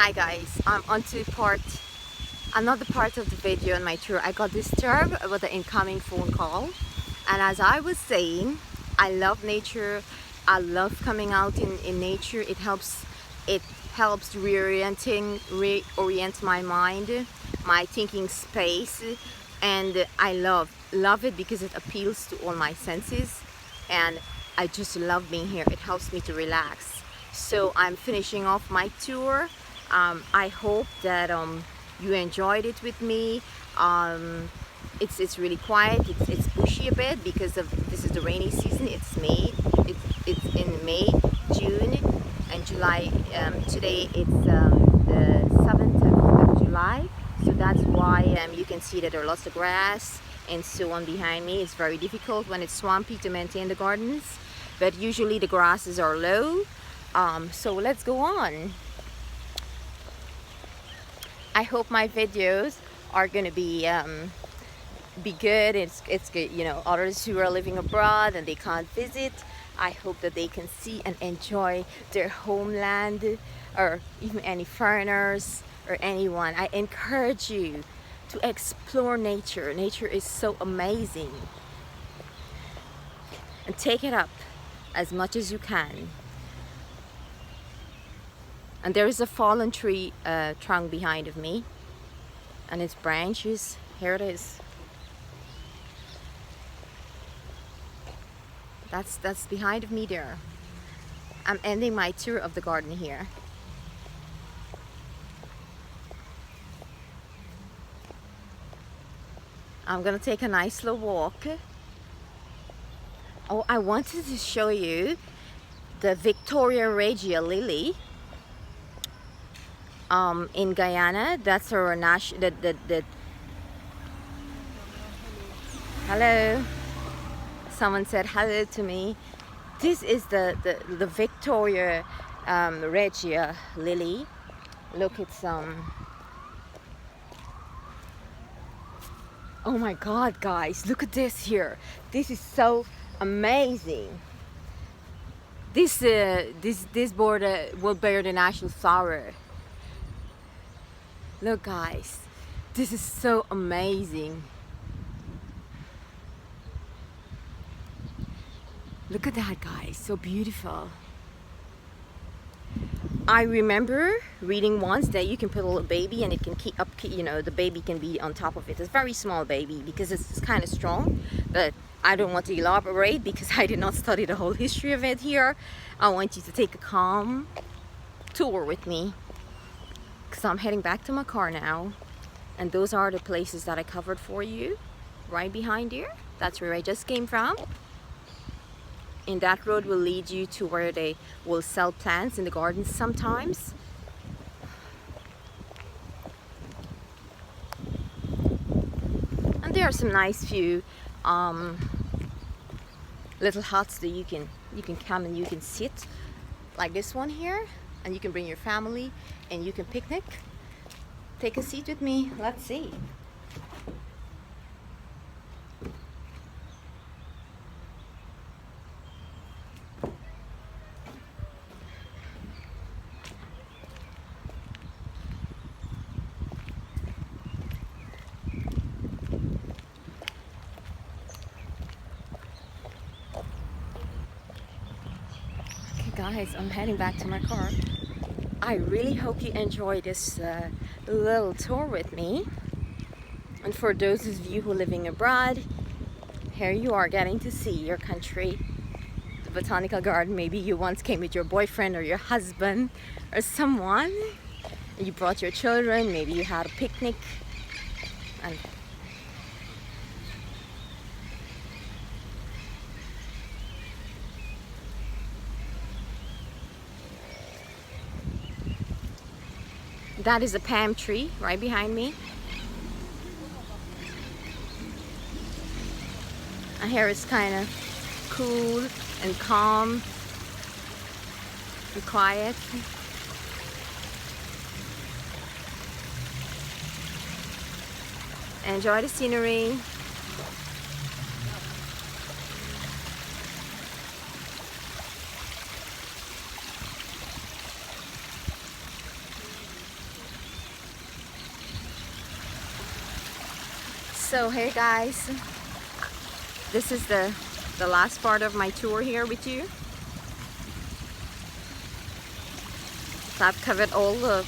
Hi guys, I'm on to another part of the video on my tour. I got disturbed with the incoming phone call, and as I was saying, I love nature. I love coming out in nature. It helps reorient my mind, my thinking space, and I love it because it appeals to all my senses, and I just love being here. It helps me to relax. So I'm finishing off my tour. I hope that you enjoyed it with me. It's really quiet. It's bushy a bit because this is the rainy season. It's May. It's in May, June, and July. Today it's the 7th of July. So that's why you can see that there are lots of grass and so on behind me. It's very difficult when it's swampy to maintain the gardens, but usually the grasses are low. So let's go on. I hope my videos are gonna be good. It's good, you know, others who are living abroad and they can't visit. I hope that they can see and enjoy their homeland, or even any foreigners or anyone. I encourage you to explore nature. Nature is so amazing, and take it up as much as you can. And there is a fallen tree trunk behind of me, and its branches, here it is. That's behind of me there. I'm ending my tour of the garden here. I'm gonna take a nice slow walk. Oh, I wanted to show you the Victoria Regia lily in Guyana. That's our national. Hello. Someone said hello to me. This is the Victoria Regia lily. Look, it's oh my God, guys! Look at this here. This is so amazing. This border will bear the national flower. Look, guys, this is so amazing. Look at that, guys, so beautiful. I remember reading once that you can put a little baby and it can keep up, you know, the baby can be on top of it. It's a very small baby because it's kind of strong, but I don't want to elaborate because I did not study the whole history of it here. I want you to take a calm tour with me, because I'm heading back to my car now, and those are the places that I covered for you right behind here. That's where I just came from. And that road will lead you to where they will sell plants in the gardens sometimes. And there are some nice few little huts that you can come and you can sit, like this one here, and you can bring your family and you can picnic. Take a seat with me. Let's see. Okay, guys, I'm heading back to my car. I really hope you enjoy this little tour with me. And for those of you who are living abroad, here you are getting to see your country, the Botanical Garden. Maybe you once came with your boyfriend or your husband or someone. You brought your children, maybe you had a picnic. And that is a palm tree right behind me. And here it's kind of cool and calm and quiet. Enjoy the scenery. So hey guys, this is the last part of my tour here with you. So I've covered all the,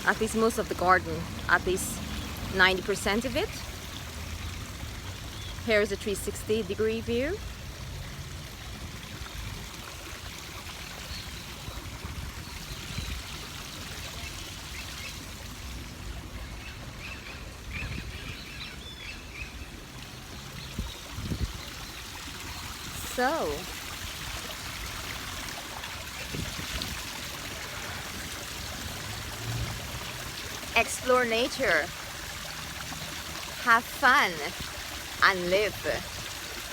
at least most of the garden, at least 90% of it. Here is a 360-degree view. So explore nature, have fun, and live,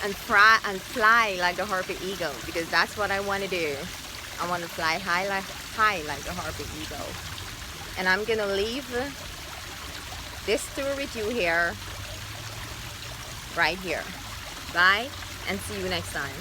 and fly like the harpy eagle, because that's what I want to do. I want to fly high like the harpy eagle. And I'm gonna leave this tour with you here, right here. Bye, and see you next time.